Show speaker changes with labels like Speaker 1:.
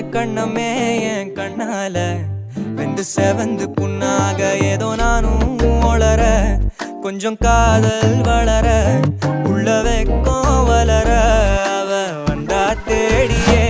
Speaker 1: கண்ணமே என் கண்ணால வெந்து செவந்து புண்ணாக ஏதோ நானும் ஒளர கொஞ்சம் காதல் வளர உள்ள வெக்கம் வளர அவ வந்தா தேடியே